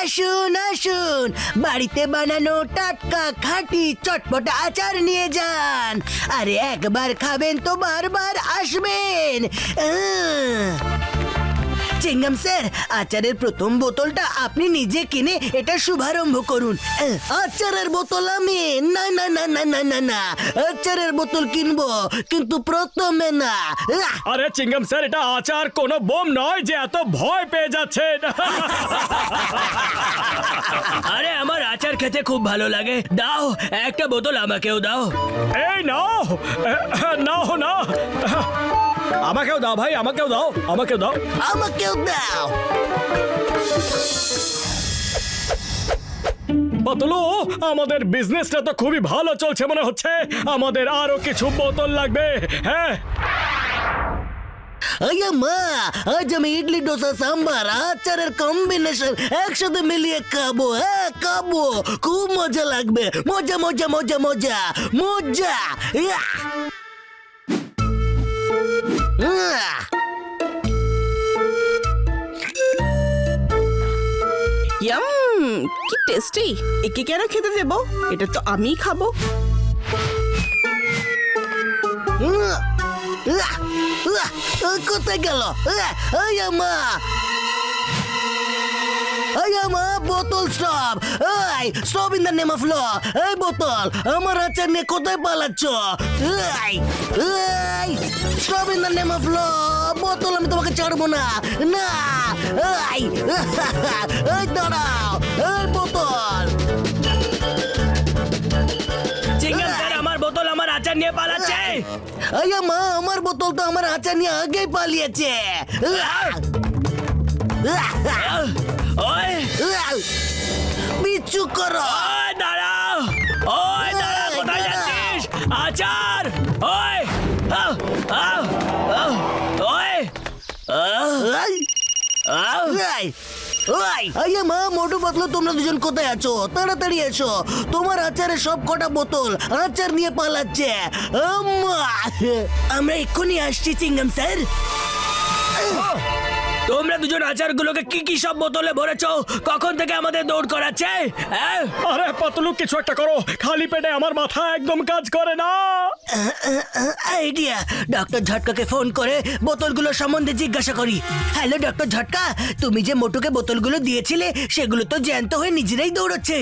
আসুন আসুন, বাড়িতে বানানো টাটকা খাঁটি চটপটা আচার নিয়ে যান। আরে একবার খাবেন তো বারবার আসবেন। চিংগাম স্যার, আচারের প্রথম বোতলটা আপনি নিজে কিনে এটা শুভারম্ভ করুন। আচারের বোতল আমি? না না না না না না না, আচারের বোতল কিনবো, কিন্তু প্রথমে না। আরে চিংগাম স্যার, এটা আচার কোনো বোম নয় যে এত ভয় পেয়ে যাচ্ছেন। আরে আমার আচার খেতে খুব ভালো লাগে, দাও একটা বোতল আমাকেও দাও। এই নাও, নাও না, আমাকেও দাও ভাই, আমাকেও দাও, আমাকেও দাও, আমাকেও দাও। পাতলু, আমাদের বিজনেসটা তো খুবই ভালো চলছে মনে হচ্ছে, আমাদের আরো কিছু বোতল লাগবে। হ্যাঁ আয়া মা, আজ আমি ইডলি ডোসা সাম্বার আচারের কম্বিনেশন একসাথে মিলিয়ে খাবো। হ্যাঁ খাবো, খুব মজা লাগবে। মজা মজা মজা মজা মজা। ইয়াহ! ইয়াহ! ইয়াম, কি টেস্টি! একে কেন খেতে দেব? এটা তো আমিই খাবো। ইয়াহ! ইয়াহ! ইয়াহ! কোথায় গেল? আয়া মা, আয়া মা, বোতল স্টপ। এই stop in the name of law. এই বোতল, আমার আচার নিয়ে কোথায় পালাচ্ছ? এই এই stop in the name of law. বোতল আমি তোমাকে ছাড়বো না। না, এই এই দাঁড়াও, এই বোতল। চিংগাম স্যার, আমার বোতল আমার আচার নিয়ে পালাচ্ছে। আয়া মা, আমার বোতল তো আমার আচার নিয়ে আগেই পালিয়েছে। ওই পিছু করো। ওই দাঁড়াও, ওই দাঁড়া, কোথায় যাচ্ছিস? আচার, ওই আহ, আহ, আহ, ওই এই, এই, ওই, আইয়া মা, মোটু পাতলু, তোমরা দুজন কোথায় আছো? তাড়াতাড়ি এসো, তোমার আচারের সব কটা বোতল আচার নিয়ে পালাচ্ছে। আম্মা! আমরা এক্ষুনি আসছি চিংগাম স্যার। তোমরা দুজন আচারগুলোকে কি কি সব বোতলে ভরেছো? কখন থেকে আমাদের দৌড় করাচ্ছে? হ্যাঁ? আরে পাতলু, কিছু একটা করো, খালি পেটে আমার মাথা একদম কাজ করে না। আইডিয়া, ডক্টর ঝটকাকে ফোন করে বোতলগুলো সম্বন্ধে জিজ্ঞাসা করি। হ্যালো ডক্টর ঝটকা, তুমি যে মোটুকে বোতলগুলো দিয়েছিলে সেগুলো তো জ্যান্ত হয়ে নিজেরাই দৌড়চ্ছে।